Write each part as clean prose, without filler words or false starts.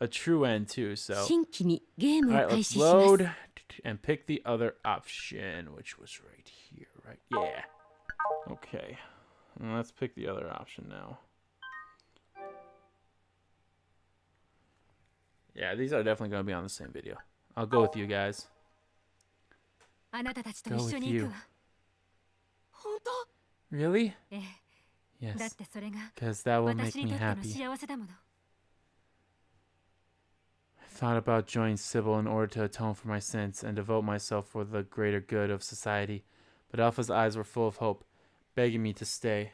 a true end too. So, all 新規にゲームを right, 開 let's 始します。 load and pick the other option, which was right here, right? Yeah. Okay. And let's pick the other option now. Yeah, these are definitely going to be on the same video. I'll go with you guys. あなたたちと Go 一緒 with に行く you. わ。本当？ Really? ええ。だっ Yes. てそれが Because that will 私 make に me とっての happy. 幸せだもの。 I thought about joining Sybil in order to atone for my sins and devote myself for the greater good of society. But Alpha's eyes were full of hope, begging me to stay.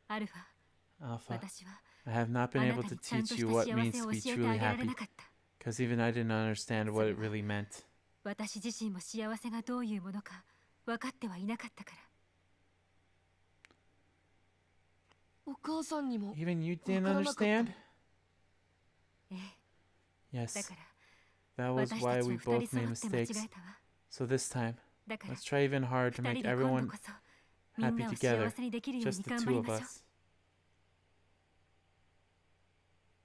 アルファ、 Alpha, 私は I have not あ been な able た to にちゃんと teach し you た what 幸 means せ to を be 教えて truly あげられ happy. なかった。 Because even I did not understand what it really meant. 私自身も幸せがどういうものか分かってはいなかったから。お母さんにも Even you didn't understand? ええ。 だ Yes, から that was 私た why ちは we 二人 both 揃 made って間違 mistakes. えたわ。 So this time, だから let's try even harder to 二 make 人で今度 everyone こそみん happy なを幸 together. せにできるよう Just に the 頑張 two り of ましょう。 us.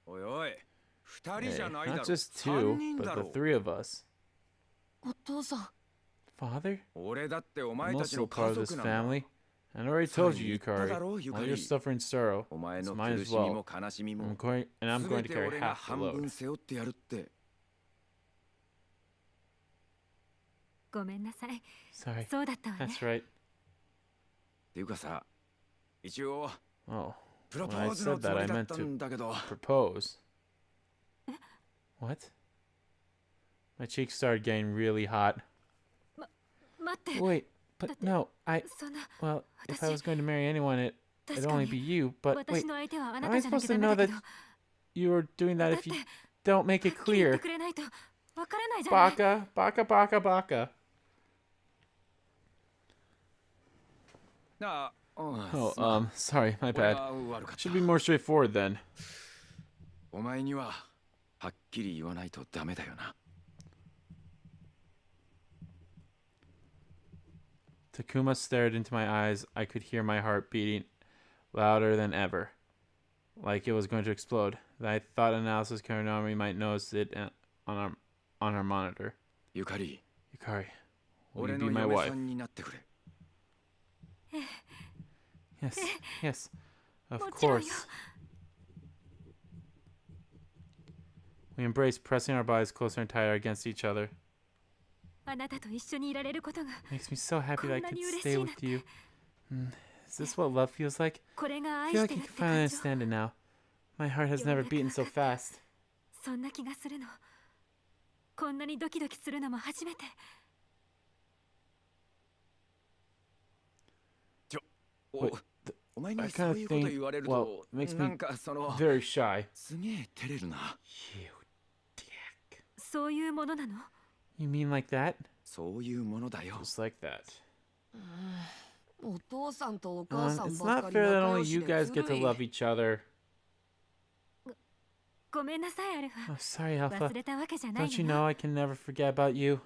おいおい、二人 Hey, じゃないだ not ろ。 just 三 two, 人 but だ the ろ。 three of us. お父さん。 Father? 俺だってお I'm 前たち also の part 家 of this 族なんだ。 family. And I already told you, さっき言っただ Yukari. ろ、 All ゆか your り。 suffering sorrow. お前 It's の mine 苦 as しみ well. も悲しみ I'm も going, and I'm 全 going to て carry 俺が half the 半分 load. 背負ってやるって。ごめんなさい。 Sorry. そうだったわね。 That's right. っていうかさ、一応 Oh, プロポ when I ーズの said つ that, も I りだっ meant た to んだけど。 propose. What? My cheeks started getting really hot. 待って。 Wait, but no, そんな。 well, if I 私 was going to marry anyone, it'd 確か only に be you, but 私 wait, の相手はあな how am た I じゃな supposed き to ゃダメ know だけ that ど。 you were doing that だっ if て you don't make は it っきり言って clear? くれないとわからないじゃない。 Baka, baka, baka, baka. ああ、Oh, すまん。 sorry, my 俺 bad. が悪かった Should be more straightforward then. お前にははっきり言わないとダメだよな。 Takuma stared into my eyes. I could hear my heart beating louder than ever, like it was going to explode. I thought analysis Karanami might notice it on our monitor. ゆかり、 Yukari, will 俺 you の be my 嫁 wife? さんになってくれ。 Yes, yes, of もちろんよ。 course. We embraced, pressing our bodies closer and tighter against each other. あなたと一緒にいられることが Makes me so happy that I こんな could に嬉し stay いなん with て。 you. Is this what love feels like? これが I 愛 feel し like て you るっ can て finally 感情。 understand it now. My heart has never beaten so fast. そんな気がするの。こんなにドキドキするのも初めて。お Wait, お前に I そ kind う of いうこと think, 言われる well, と it makes な me んかその very shy. すげえ照れるな。 You dick. そういうものなの？ You mean like that? そういうものだよ。 Just like that. お父さんとお母さん It's ばっ not かり fair that 仲 only 良し you で guys ず get to るい。 love each other. ごめんなさいアルファ。 Oh, sorry, Alpha. 忘れたわけじゃない Don't you のよ。 know I can never forget about you?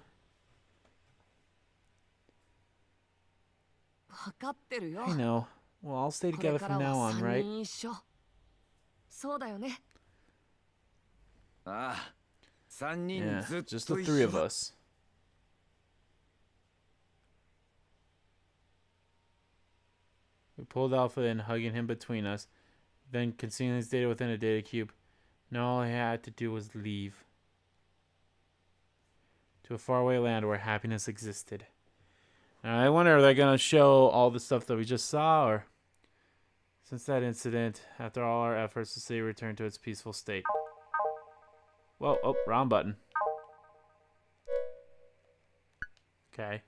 分かってるよ。 I know. Well, I'll stay これ together か from ら now は on, 3 right? 人一緒。そうだよね。ああ、三人 Yeah, ずっ just と the 一 three 緒 of だ。 us. We pulled Alpha in, hugging him between us, then concealing his data within a data cube. Now all I had to do was leave. To a faraway land where happiness existed. Now, I wonder if they're going to show all the stuff that we just saw, or... Since that incident, after all our efforts, the city returned to its peaceful state. Whoa, oh, wrong button. Okay.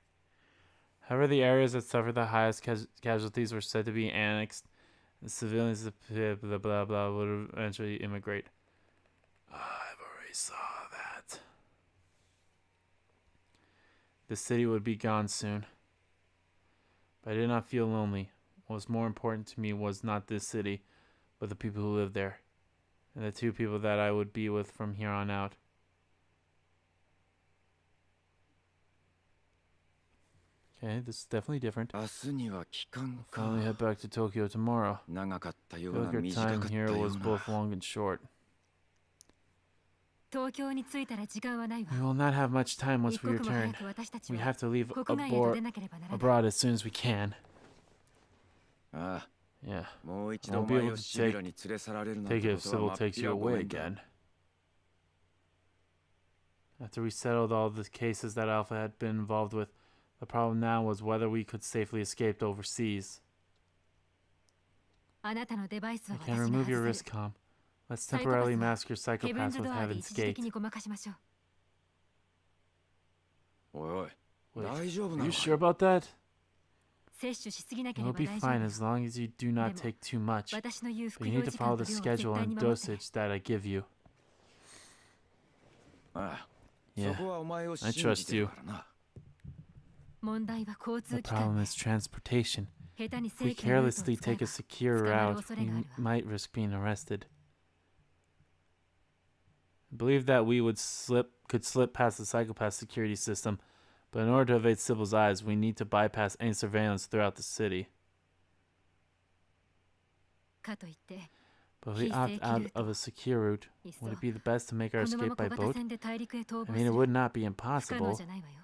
However, the areas that suffered the highest casualties were said to be annexed, and civilians blah blah blah, blah would eventually immigrate. I've already saw that. The city would be gone soon. But I did not feel lonely. What was more important to me was not this city, but the people who lived there, and the two people that I would be with from here on out. Okay, this is definitely different. 明日には帰還 I'll finally か。 head back to Tokyo tomorrow. 長かった I よ feel うな like our 短か time った here よ was うな。 both long and short. 東京に着いたら時間はないわ We will not have much time 一 once we 刻も早 return. く私たち We は have to leave 国外へと出 abroad, なければならない abroad as soon as we can. あ Yeah. あ、もう一 I 度 won't お be 前 able を to シビラに連れ去られるなん Take て it if ことは Sybil まっ takes ぴ you らご away めんだ。 again. After we settled all the cases that Alpha had been involved with, the problem now was whether we could safely escape overseas. あなたのデバイスを I 私 can が remove your 外せる RISCOM. Let's サイコパス temporarily は mask your ヘブン psychopath ズ with ドアで Heaven's 一時的 Gate. にごまかしましょうおいおい、 Wait, 大丈夫 are な you の sure か？ about that? 摂取しすぎなけれ You'll ば be 大丈 fine 夫 as long as you do not take too much. 私の言う服 But you 用 need to 時 follow 間と the 量は schedule 絶対 and に守ってね dosage that I give you. ああ、 Yeah, そこはお前を I 信 trust じてる you. からな。問題は交 The 通機関 problem ね is transportation. 下手に If we 正規のルートを carelessly 使え take a ば secure 捕まる route, 恐れ we があるわ might risk being arrested. I believe that we could slip past the psychopath security system, but in order to evade Sybil's eyes, we need to bypass any surveillance throughout the city. かといって But if we opt out of a secure route, いっそ would it be the best to make our このま escape ま by 小型 boat? 船で大陸へ逃 I 亡 mean, す it る would not be 不可能 impossible. じゃないわよ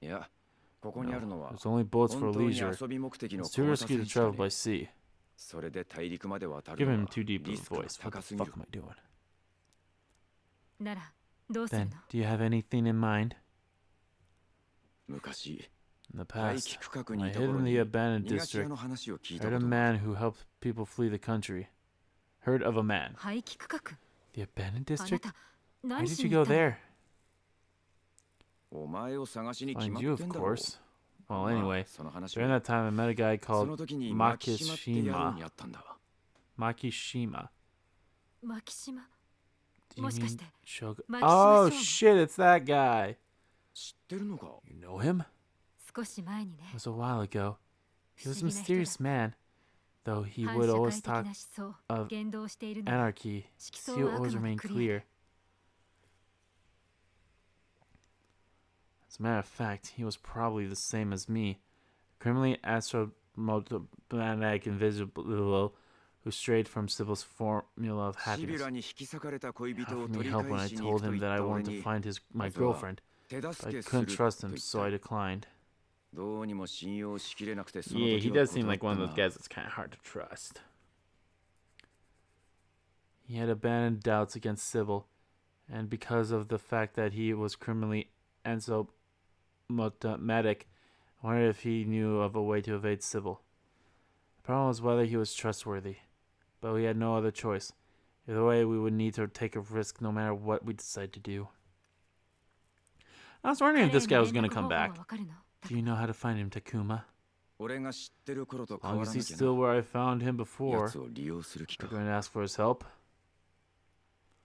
いや、ここにあるのは There's only boats 本 for 当に leisure. 遊び目的の It's 小 too 型 risky to 船しか travel ね by え。 sea. それで大陸まで渡る Give の him は too deep リ of a スクが voice. What 高 the すぎる fuck。am I doing? ならどうする Then, の do you have anything in mind? 昔、 In the 廃 past, 棄区画 when に I いた hid 頃 in に the abandoned 逃がし屋 district, の話を聞い I た heard こ a とがあ man る。 who helped people flee the country. Heard of a man. 廃棄区画 The abandoned あな district? た Why 何 did し you に行 go ったの there? お前を探しに決 Find まっ you, て of んだろう。 course. Well, まあ anyway, その話 during は that time, I met a guy その called 時に牧島って野郎 Makishima. に会ったんだ。 Makishima. 牧島 Do you もしか mean して Shogun? Makishima Oh, Shogun. shit, it's that guy. 知ってるのか？ You know him? 少し前にね It was a while ago. He 不 was 思 a 議な人だ mysterious man, though he 反 would 社 always 会的な talk 思想 of 言動しているのは anarchy. 色相 Still はあ always くまで remained クリア clear. As a matter of fact, he was probably the same as me, a criminally astromotomatic invisible who strayed from Sybil's formula of シビ happiness. ラに引き裂かれた恋 He 人を offered me 取り help when 返 I しに行 told くと him 言 that っ I た俺 wanted to に find my まずは girlfriend. 手 But 助 I けす couldn't ると trust 言 him, っ so I た。 declined. どうにも信用しきれなくてその Yeah, he 時は does seem 断っ like one た of those が guys that's kind of hard to trust. He had abandoned doubts against Sybil, and because of the fact that he was criminally ensomatic, I wondered if he knew of a way to evade Sybil. The problem was whether he was trustworthy, but we had no other choice. Either way, we would need to take a risk no matter what we decide to do. I was wondering if this guy was going to come back. Do you know how to find him, Takuma? 俺が知ってる頃と As 変 long わ as らな he's きゃ still な。 where I found him before, 奴を利用する気 we're か。 going to ask for his help.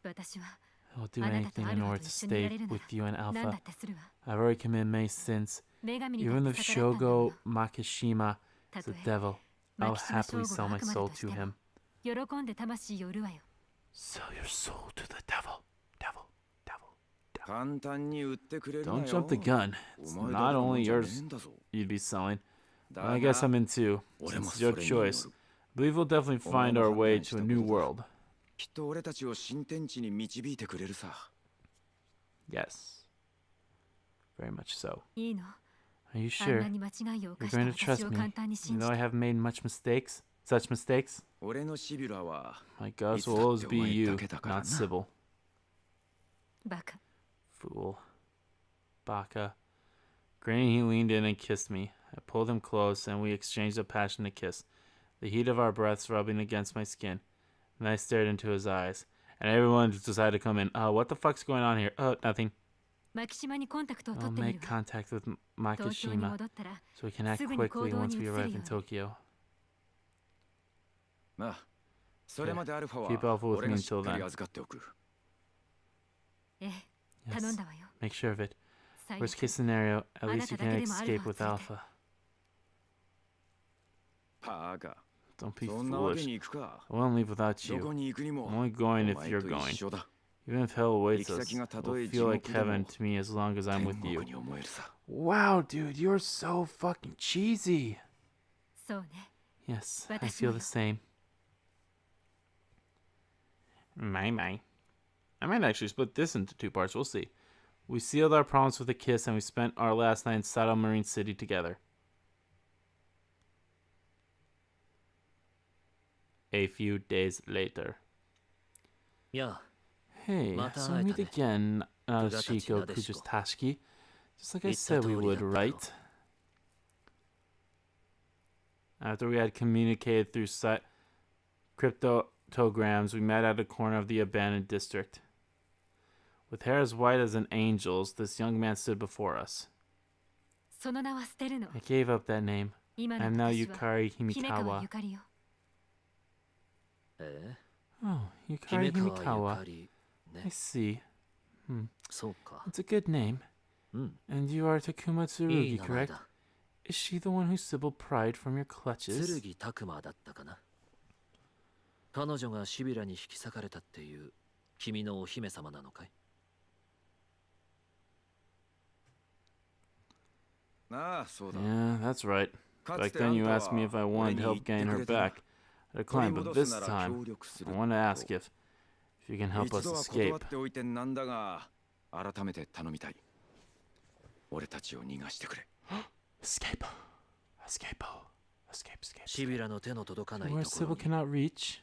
私は I'll do あなたと anything ア in ルファ order と to 一緒にいら stay れるな with you and ら何だ Alpha. ってするわ I've already committed many sins. 女神にだっ Even て if 逆らったんだも Shogo Makishima た is と the え devil, I'll 牧島 happily 将 sell 吾が my 悪魔だ soul として to も him. 喜んで魂を売るわよ Sell your soul to the devil. Devil. Devil. 簡単に売ってくれるな Don't よ。 jump the gun. お It's 前だけ not のも only んじゃね yours えんだぞ。 you'd be selling. だ Well, I が guess I'm in too. 俺も Since そ it's れ your に乗る。 choice. I believe we'll definitely find our way to a new world. きっと俺たちを新天地に導いてくれるさ。 Yes. Very much so. いいの Are you あん sure? なに間違いを You're 犯した going to 私 trust を me, 簡単に even 信じ though I て have made such mistakes? 俺のシビラは My gods いつ will だっ always てお be 前 you, だけだからな。 not Sybil. バカ Fool. Baka. Grinning, he leaned in and kissed me. I pulled him close, and we exchanged a passionate kiss, the heat of our breaths rubbing against my skin. Then I stared into his eyes, and everyone decided to come in. What the fuck's going on here? Oh, nothing. 牧島にコンタクトを I'll 取ってみ make るわ contact with 東京に Makishima 戻ったら so we can act すぐに quickly 行動に once we 移る arrive in ように Tokyo. まあ、それまでアルファ Keep Alpha は with 俺 me がしっ until かり then. 預かっておく。ええ頼ん Yes. だわよ Make sure of it. 最 Worst 悪 case scenario, at least you can あなただけでも escape with Alpha を連れて。 Alpha. バカ。 Don't be そんなわけ foolish. に行くか。 I won't leave without どこ you. に行くにも I'm only お going if 前 you're と going. 一緒だ。 Even if hell awaits us, 行き先がた it'll とえ feel 地獄 like でも heaven to me as long as I'm 天 with 国 you. に思えるさ。 Wow, dude, you're so fucking cheesy. そうね Yes, I 私も feel よ。 the same. My. I might actually split this into 2 parts. We'll see. We sealed our promise with a kiss, and we spent our last night in Saddle Marine City together. A few days later. Yeah. Hey, so we meet again, Nadeshiko Kugatachi. Just like I said we would, right? After we had communicated through cryptograms, we met at a corner of the abandoned district. With hair as white as an angel's, this young man stood before us. I gave up that name. I am now Yukari Himikawa. Oh, Yukari Himikawa. I see. It's a good name. And you are Takuma Tsurugi, correct? Is she the one who Sybil pried from your clutches? 剣拓馬だったかな。彼女がシビラに引き裂かれたっていう君のお姫様なのかい？ああ、そうだ。 Yeah, that's right. Back then you asked me if I wanted help getting her back. I declined, but this time I want to ask if you can help us escape. 断っておいてなんだが、改めて頼みたい。俺たちを逃がしてくれ。Escape. Escape. Escape. シビラの手の届かないと Where こ Sybil ろに。 cannot reach?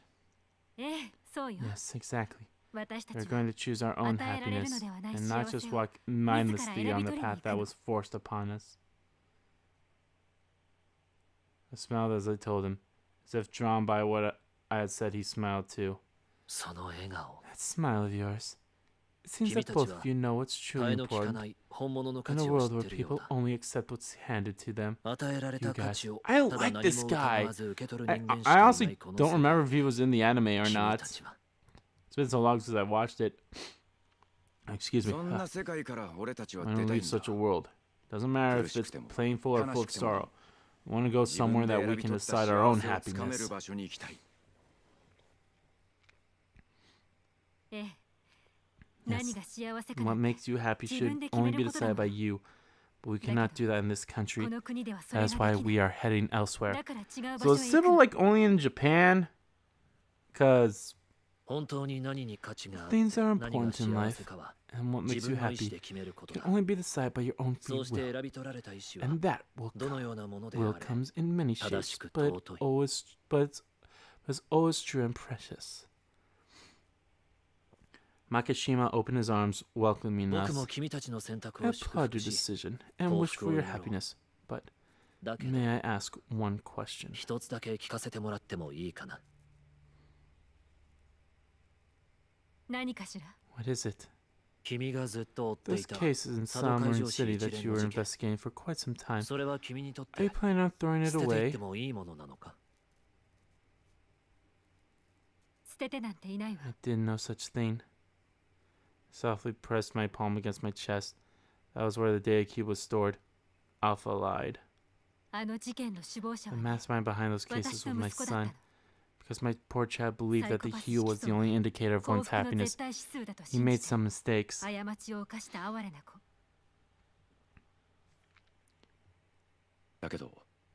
そうよ。 Yes, exactly. 私たち We're は going to choose our own happiness and not just walk mindlessly on the path that was forced upon us. I smiled as I told him, as if drawn by what I had said. He smiled too. その笑顔。 That smile of yours. It seems like both of you know what's 替 truly えの利か important ない本物の価 in a 値を world 知 where ってるよう people だ。 only accept what's handed to them. 与えられ You た価 guys, 値を I ただ like 何 this も guy. 疑わず受け取る I 人間し I かいな honestly いこの don't 世界。 remember if he was in the anime or 君 not. たちは It's been so long since I watched it. Excuse me. そんな世界から俺たちは I 出 don't たい leave んだ。 such a world. Doesn't matter if it's painful or full of sorrow. We want to go 自分 somewhere で that 選 we び can 取った decide our 幸 own せをつかめる happiness. 場所に行きたい。何が幸せか What なんて makes you happy 自 should 分で決め only る be ことだ decided もん。 by you. But we cannot do that in this country. この国ではそれが That's で why きない。 we are heading elsewhere. だから違う場 So 所 is へ行く Sybil の。 like only in Japan? Because 本当に何に価値があって things that are 何が important in 幸 life せかは and what makes 自 you 分の意志 happy で決めること can だ。 only be decided by your own そ free して will. 選び取られた意志は And that will どの come. ようなもので Will あれ comes in many 正 shapes, しく but 尊い。 it's always true and precious. Makishima opened his arms, welcoming 僕 us. も君たちの選択 I を祝 applaud 福 your し、 decision and wish for your happiness. But だけど may I ask one question? 一つだけ聞かせてもらってもいいかな。何かしら。 What is it? 君がずっと追ってい This た case is in 佐渡海 Salmon 上市 City 一 that 連 you の were 事件。 investigating for quite some time. それは君にとっ Are you て planning on throwing it 捨てていっ away? てもいいものなのか。捨ててなんていないわ。 I did no such thing. Softly pressed my palm against my chest. That was where the data cube was stored. Alpha lied. あの事件の首謀者 The はね、 mastermind behind those cases 私 was の my 息子だったの。 son. Because my poor child believed that the Psychopath hue was the only indicator of 幸 one's 福の happiness. 絶対指数だと He 信 made じて some mistakes. 過ちを犯した哀れな子。だけど、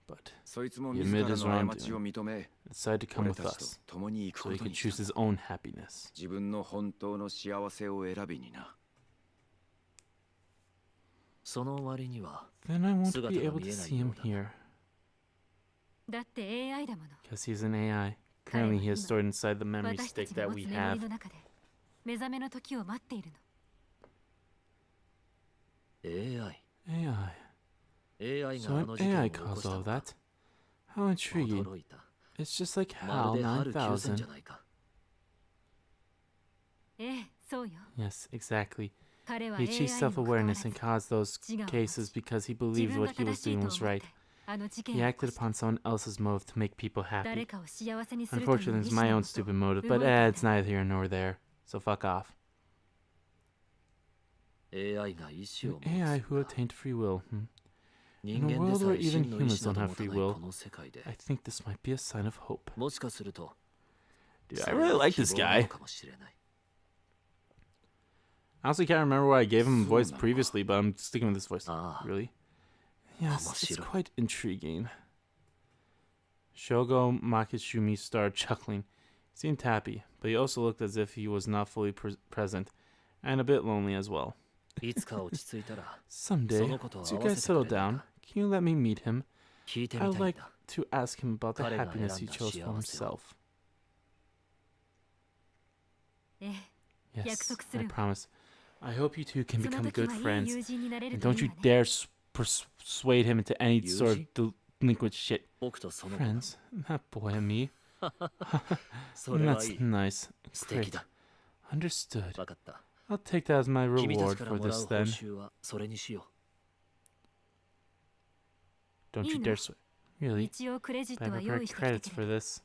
But そいつも he 自ら admitted his の過ちを wrongdoing 認め、 decided to come 俺 with たちと us 共に行く so こ he と could に choose した。 his own happiness. 自分の本当の幸せを選びにな。その割には Then I won't 姿 be が able 見 to えない see よ him うだ。 here だって AI だもの。 because he's an AI. Currently, he is stored inside the memory 私た stick ちが that 持 we つメモ have. リの中で目覚めの時を待っているの。 AI。 AI. AI が So あ an の事件を AI 起こ caused した all のか。 that. How intriguing. 驚いた。 It's just like ま HAL るで春休戦じゃ 9000. ないか。そうよ。 Yes, exactly. 彼は He AI achieved にもかかわら self-awareness ず and caused those 自我を持 cases ち because he 自 believed 分 what が he 正 was しい doing と was 思っ right. てあの事件 He を起こ acted した upon someone else's motive to make people 誰 happy. かを幸せにするという Unfortunately, 意 it's 志 my の own もと stupid motive, 動 but いていた it's neither here nor there. So fuck off. AI が意志 An を AI 持 who つか。 obtained free will. 人 In a 間で world さ where え even 真の意志 humans な don't ど have 持た free ない will, この世界で I think this might be a sign of hope. もしかすると Dude, そ I れ really は like 希 this 望なの guy. かもしれない。 I honestly can't remember why I gave him a voice So previously, but I'm sticking with this voice. Ah. Really? Yes, it's Amashiro. quite intriguing. Shogo Makishumi started chuckling. He Seemed happy, but he also looked as if he was not fully present, and a bit lonely as well. いつか落ち着いたら Someday, そのことを once you 合わ guys せてく settle れない down, か can you let me meet him? 聞いて I み would たいん like だ to ask him about the 彼が happiness 選 he んだ chose for 幸せを。 himself. ええ、 Yes, 約束す I るわ。 promise. I hope you two can その become 時 good はいい friends. 友人になれる And とい don't い you わね。 dare persuade him into any sort of delinquent shit. 僕とその子が Friends? That boy and me. それはい That's い nice. 素敵 Great. だ Understood. 分かった I'll take that as my 君たち reward から for もらう this 報 then. 酬はそれにしよ Don't you いいの？ dare swear. Really? 一応クレジッ I トは用 prepared 意してきた credits け for れど。 this.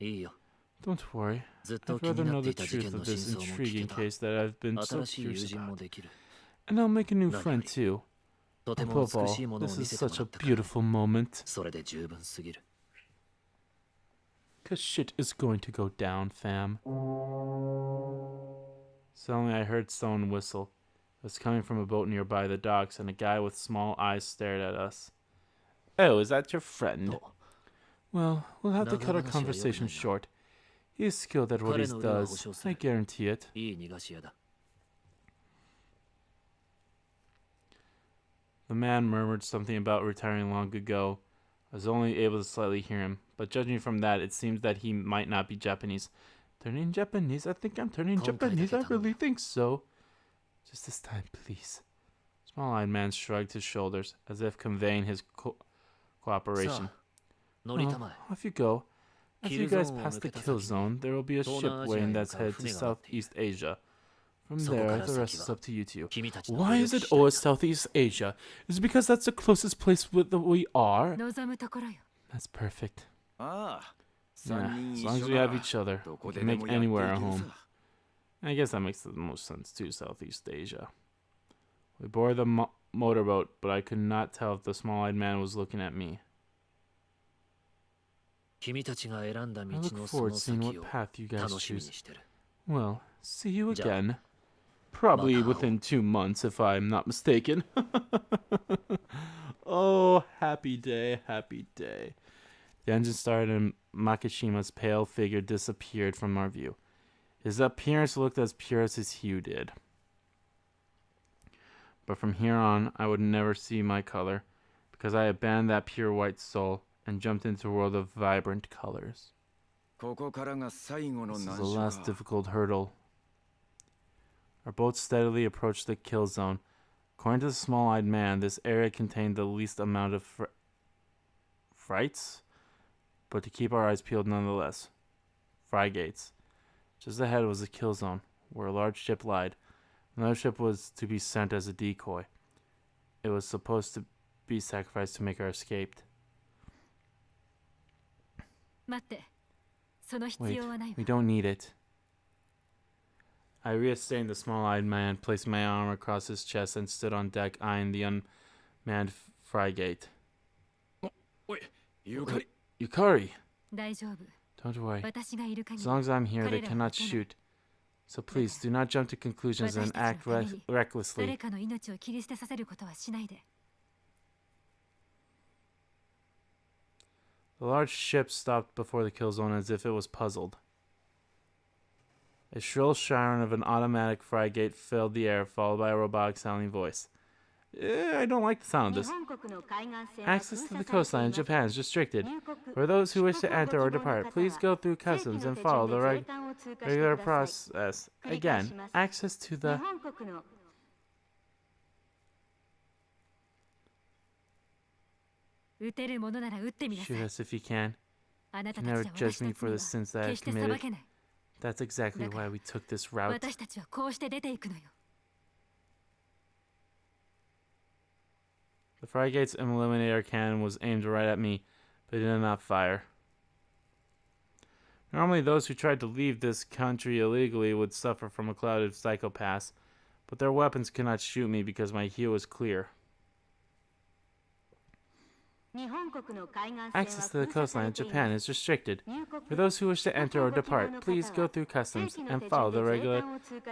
ういいよ Don't worry. ずっと I'd 気に rather な know って the いた事 truth 件の of 真 this 相も聞け intriguing た case that I've been so 新しい友 curious 人も about. できる And I'll make a new 何よ friend り too. とても Above 美しい all, ものを this 見 is せても such ら a ったから beautiful moment. それで十分すぎる Cause shit is going to go down, fam. Suddenly I heard someone whistle. It was coming from a boat nearby the docks, and a guy with small eyes stared at us. Oh, is that your friend? と Well, we'll have to cut our 長話は良くないな。 conversation short. He is skilled at what he 彼の腕は保 does. 証す I る guarantee it. いい逃がし屋だ The man murmured something about retiring long ago. I was only able to slightly hear him, but judging from that, it seems that he might not be Japanese. Turning Japanese? I think I'm turning Japanese. I really think so. Just this time, please. Small-eyed man shrugged his shoulders, as if conveying his cooperation. さあ乗りた Well, まえ off you go. After you guys Kill zone pass the を抜けた kill 先に zone, there will be a 東 ship 南アジア waiting へ向 that's かう headed to 船が待っている Southeast Asia. From そこ there, から the 先 rest is は up to you two. 君たちの Why ご is 用 it 意したい always Southeast Asia? Is it because that's the closest place that we are? 望むところよ。 That's perfect. ああ Yeah, 三人 as 一 long as 緒 we な have ら each other, ど we こで can で make もやってい anywhere け a る home. さ I guess that makes the most sense too, Southeast Asia. We boarded the motorboat, but I could not tell if the small-eyed man was looking at me. 君たちが選んだ I 道 look のそ forward の to seeing 先 what を path you guys 楽しみ choose. にしてる Well, see you Ja. again. Probably Bye-bye. within 2 months, if I'm not mistaken. Oh, happy day, happy day. The engine started and Makishima's pale figure disappeared from our view. His appearance looked as pure as his hue did. But from here on, I would never see my color, because I abandoned that pure white soul and jumped into a world of vibrant colors. ここからが最後の This is 難 the 所 last か difficult hurdle. Our boat steadily approached the kill zone. According to the small-eyed man, this area contained the least amount of frights, but to keep our eyes peeled nonetheless. Fry gates. Just ahead was the kill zone, where a large ship lied. Another ship was to be sent as a decoy. It was supposed to be sacrificed to make our escape. 待って。その必 Wait, 要はないわ we。don't need it. I restrained the small-eyed man, placed my arm across his chest, and stood on deck eyeing the unmanned frigate. おいゆかり Yukari! 大丈夫。 Don't worry. 私がいる限 As り long as I'm here, they 彼らは cannot 撃てない。 shoot. So please, do not jump to conclusions and 私た act ちのために recklessly. 誰かの命を切り捨てさせることはしないで。 The large ship stopped before the kill zone as if it was puzzled. A shrill siren of an automatic frigate filled the air, followed by a robotic sounding voice. I don't like the sound of this. Access to the coastline in Japan is restricted. For those who wish to enter or depart, please go through customs and follow the regular process. Again, access to the... 撃てるものなら撃ってみなさ Shoot い。 us if you can. あなた You た never ちじゃ judge 私 me たち for に the は sins that I've 決して裁 committed. けない。 That's exactly why we took this route. 私たちはこうして出ていくのよ。 The frigate's eliminator cannon was aimed right at me, but it did not fire. Normally, those who tried to leave this country illegally would suffer from a cloud of psychopaths, but their weapons could not shoot me because my hue was clear. Access to the coastline of Japan is restricted. For those who wish to enter or depart, please go through customs and follow the regular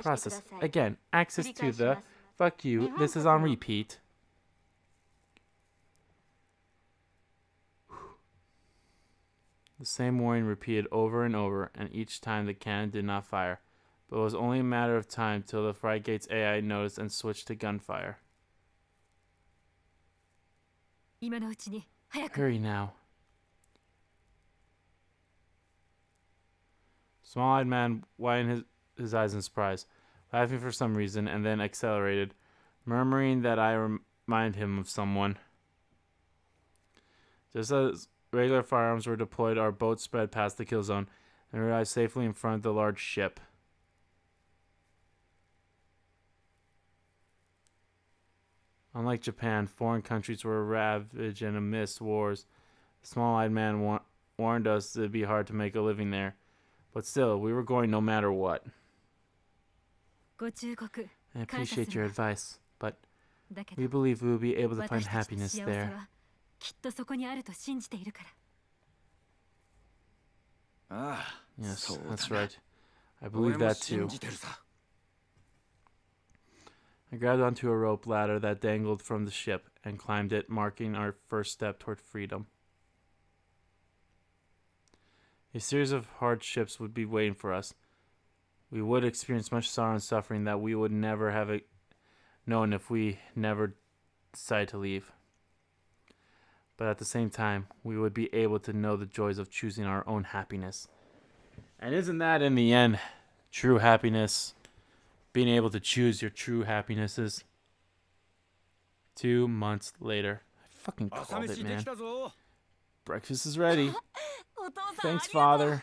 process. Again, access to the... Fuck you, this is on repeat. The same warning repeated over and over, and each time the cannon did not fire. But it was only a matter of time till the Frigate's AI noticed and switched to gunfire. 今のうちに早く。 Hurry now. Small-eyed man widened his eyes in surprise, laughing for some reason, and then accelerated, murmuring that I remind him of someone. Just as regular firearms were deployed, our boat spread past the kill zone and arrived safely in front of the large ship. Unlike Japan, foreign countries were ravaged and amidst wars. The small-eyed man warned us it'd be hard to make a living there. But still, we were going no matter what. ご忠告。 I appreciate your advice, but だけど we believe we will be able to find 私たちの happiness 幸せ there. はきっとそこにあると信じているから ああ、 Yes, そうだ that's な。 right. I 俺 believe も that 信 too. じてるさ。 I grabbed onto a rope ladder that dangled from the ship and climbed it, marking our first step toward freedom. A series of hardships would be waiting for us. We would experience much sorrow and suffering that we would never have known if we never decided to leave. But at the same time, we would be able to know the joys of choosing our own happiness. And isn't that, in the end, true happiness? Being able to choose your true happinesses. 2 months later. I fucking 朝 called 飯 it, で man. きたぞ。 Breakfast is ready. お父さん Thanks, Father.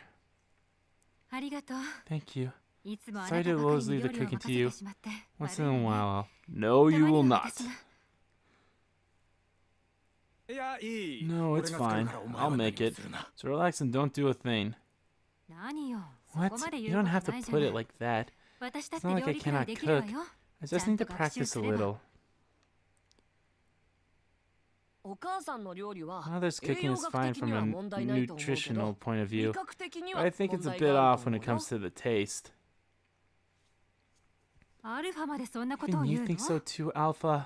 ありがとう Thank you. いつもあな Sorry た to ばかり always に leave 料 the 理を cooking 任 to せ you. てしまって Once 悪 in い a ね while. No, た you まに will は not. 私がいや、いい。 No, 俺 it's が作る fine. からお前 I'll は何 make も it. するな。 So relax and don't do a thing. 何よそ What? こまで You 言う don't こ have と to ないじゃ put な it い like that. 私だっ It's て not like 料 I 理くらい cannot できるわ cook. よ I ちゃ just ん need と to 学習 practice す a れば little. お母さんの料理は Mother's 栄 cooking 養 is 学 fine 的に from は a 問題ないと思うけ nutritional ど point of 味 view, 覚的に but は I think it's 問 a 題 bit があ off る when と it 思う comes よ to the taste. アルファまでそんなこと Even を you 言う think so の too, Alpha?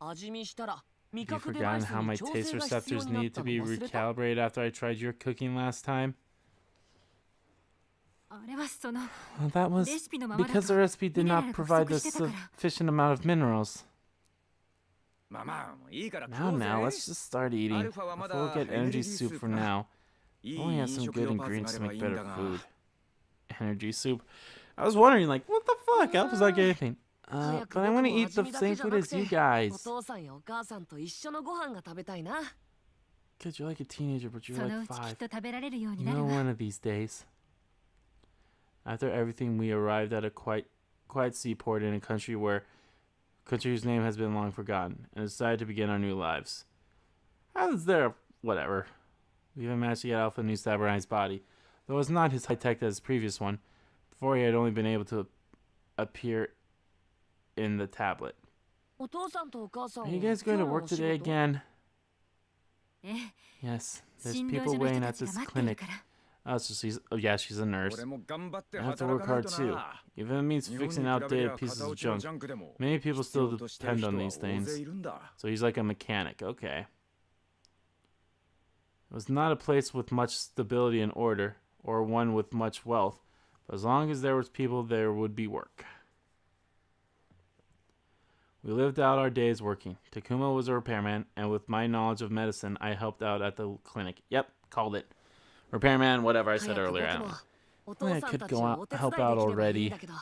味見したら味 Have you 覚デバイ forgotten ス how に my 調 taste 整が必要 receptors になっ need た to の be 忘れた recalibrated after I tried your cooking last time? あれはその Well, that was レシピのままだと because the recipe did ミネラ not ルが不 provide 足 the してたから sufficient amount of minerals. まあまあ、もういいから食 Now, おうぜ。 now, let's just start eating. Alpha はまだ We'll get エネルギ energy ース soup ープ for な。 now. いい We only have 飲 some 食 good 用パーツが ingredients あれ to ば make いいんだ better が。 food. Energy soup. I was wondering, like, what the fuck? Alpha's not getting anything. 早く But I 僕 want も to eat 味 the 見だ same けじゃ food なく as you て guys. お父さんやお母さんと一緒のご飯が食べたいな Because you're like a teenager, but そ you're のう like ちきっ 5. と食べられるように You なる know, わ one of these days. After everything, we arrived at a quiet seaport in a country whose name has been long forgotten, and decided to begin our new lives. How is there? Whatever. We even managed to get Alpha a new cyberized body, though it was not as high tech as his previous one. Before, he had only been able to appear in the tablet. お父さんとお母さん Are は you guys 今 going 日 to のお work 仕 today 事 again? ええ Yes. There's 診療 people 所の waiting 人た at ちが this 待ってる clinic. から Oh, so she's a nurse. 俺も頑張って I have to 働 work かない hard と too. な。 Even if it means 日本に fixing 比べり outdated ゃ pieces 片 of 落ちの junk. ジャンクでも Many people 必要 still としてる depend 人 on は these 大勢 things. いるんだ。 So he's like a mechanic. Okay. It was not a place with much stability and order, or one with much wealth, but as long as there was people, there would be work. We lived out our days working. Takuma was a repairman, and with my knowledge of medicine, I helped out at the clinic. Yep, called it. Repairman, whatever I said 早く earlier. I 僕 don't も know. お父さんたちをお手伝いできればいいんだけど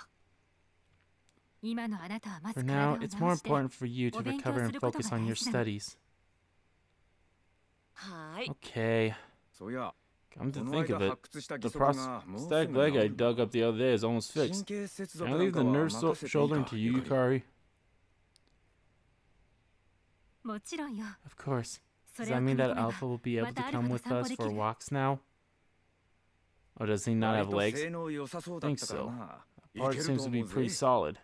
今のあなたはま For ず now, 体を it's more 治して important for you to お勉強 recover す and ることが focus on 大 your 事なの studies. はーい Okay. そういや、 Come こ to の think 間 of it, 発掘した the 義足がもうすぐ prosthetic leg I 治るんだ。 dug up the other day is almost 神 fixed. 経接 Can 続 I なん leave か the は nerve 任せていい shouldering か to you, ゆかり。 Yukari? もちろんよ Of course. そ Does れを that 組 mean み that 込めば Alpha will be able to また come アルファ with と散歩 us でき for る walks now? Or does he not 割 have と legs? 性能良さそうだったからな。い Part ける seems と to 思 be う pretty ぜ。 solid.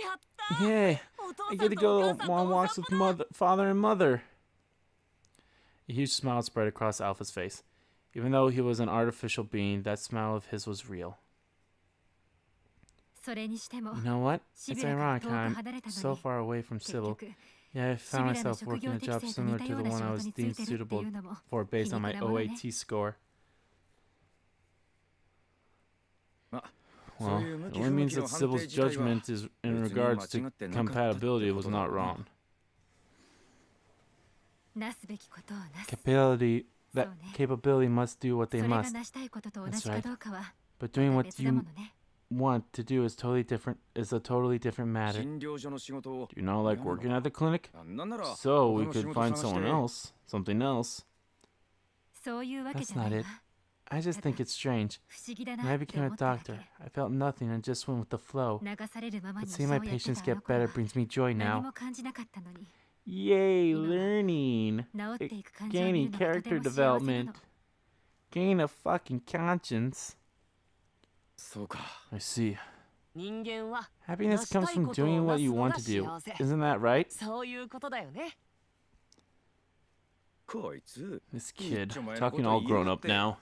やった Yay! お父 I さ get ん to とお go 母さんと on お walks 散 with 歩だ father and mother. A huge smile spread across Alpha's face. Even though he was an artificial being, that smile of his was real. それにしても You know what? シ It's ビラから ironic 遠 how く I'm 離れたの so に far away from 結 Sybil. 局 Yeah, I found myself working a job similar to the one I was deemed suitable for based on my OAT score. Well, it only means that Sybil's judgment is in regards to compatibility was not wrong. Capability must do what they must. That's right. But doing what you want to do is a totally different matter. Do you not like working at the clinic? So we could find something else. That's not it. I just think it's strange. When I became a doctor, I felt nothing and just went with the flow. But seeing my patients get better brings me joy now. Yay, learning. Gaining character development. Gain a fucking conscience. I see. Happiness comes from doing what you want to do. Isn't that right? This kid, talking all grown up now.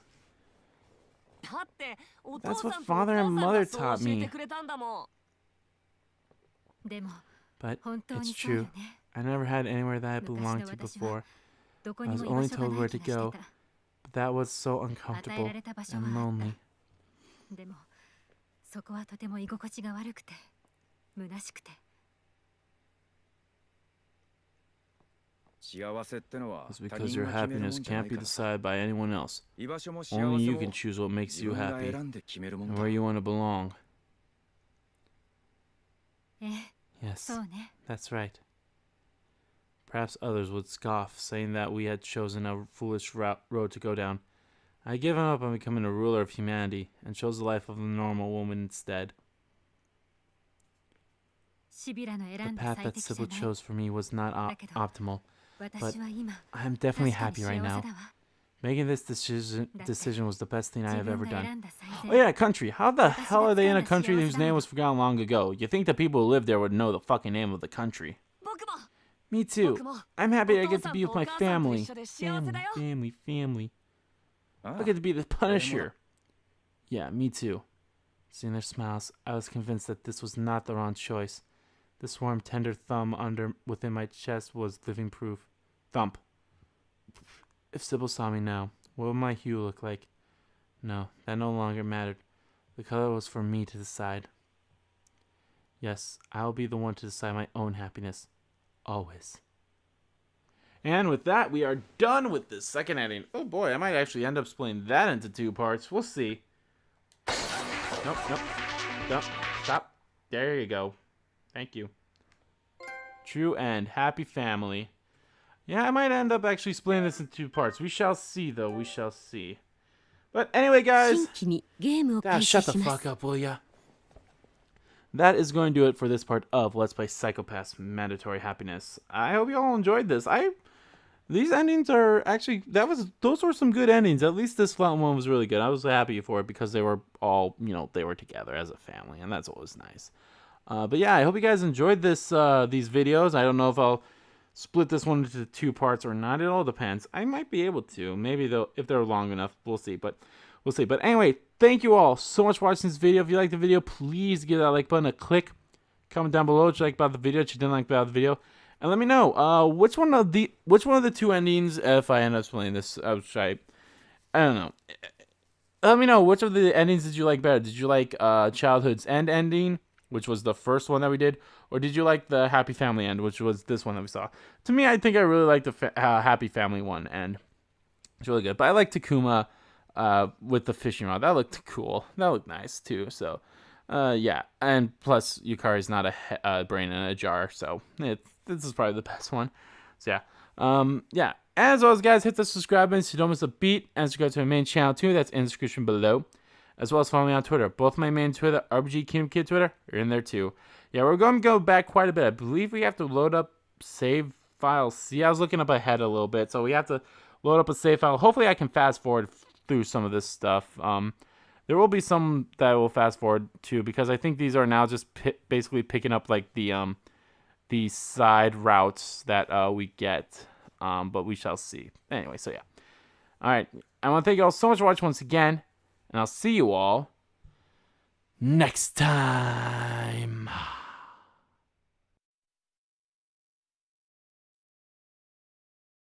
That's what father and mother taught me. But it's true. I never had anywhere that I belonged to before. I was only told where to go. But that was so uncomfortable and lonely. It's because your happiness can't be decided by anyone else. Only you can choose what makes you happy and where you want to belong. Yes, that's right. Perhaps others would scoff, saying that we had chosen a foolish road to go down. I gave up on becoming a ruler of humanity and chose the life of a normal woman instead. The path that Sybil chose for me was not optimal, but I am definitely happy right now. Making this decision was the best thing I have ever done. Oh yeah, country. How the hell are they in a country whose name was forgotten long ago? You think the people who live there would know the fucking name of the country. Me too. I'm happy I get to be with my family. Family. I get to be the Punisher. Yeah, me too. Seeing their smiles, I was convinced that this was not the wrong choice. This warm, tender thumb within my chest was living proof. Thump. If Sybil saw me now, what would my hue look like? No, that no longer mattered. The color was for me to decide. Yes, I'll be the one to decide my own happiness. Always. And with that, we are done with this second ending. Oh boy, I might actually end up splitting that into 2 parts. We'll see. Nope. Stop. There you go. Thank you. True end. Happy family. Yeah, I might end up actually splitting this into 2 parts. We shall see, though. We shall see. But anyway, guys. Shut the fuck up, will ya? That is going to do it for this part of Let's Play Psychopaths Mandatory Happiness. I hope you all enjoyed this. These endings are actually, those were some good endings. At least this one was really good. I was happy for it because they were all, they were together as a family, and that's always nice. But yeah, I hope you guys enjoyed these videos. I don't know if I'll split this one into 2 parts or not. It all depends. I might be able to. Maybe if they're long enough, we'll see. But anyway, thank you all so much for watching this video. If you liked the video, please give that like button a click. Comment down below what you liked about the video, what you didn't like about the video, and let me know which one of the 2 endings, if I end up splitting this, I don't know. Let me know which of the endings did you like better. Did you like Childhood's End ending, which was the first one that we did, or did you like the Happy Family end, which was this one that we saw? To me, I think I really like the Happy Family one end. It's really good. But I like Takuma with the fishing rod. That looked cool. That looked nice too. So, yeah. And plus, Yukari's not a brain in a jar, so this is probably the best one. So yeah. Yeah. As always, guys, hit the subscribe button so you don't miss a beat, and subscribe to my main channel too. That's in the description below. As well as follow me on Twitter. Both my main Twitter, RBG Kingdom Kid Twitter, are in there too. Yeah, we're going to go back quite a bit. I believe we have to load up save files. See, I was looking up ahead a little bit, so we have to load up a save file. Hopefully, I can fast forward through some of this stuff. There will be some that I will fast forward to because I think these are now just basically picking up like the side routes that we get. But we shall see. Anyway, so yeah. All right. I want to thank you all so much for watching once again. And I'll see you all next time.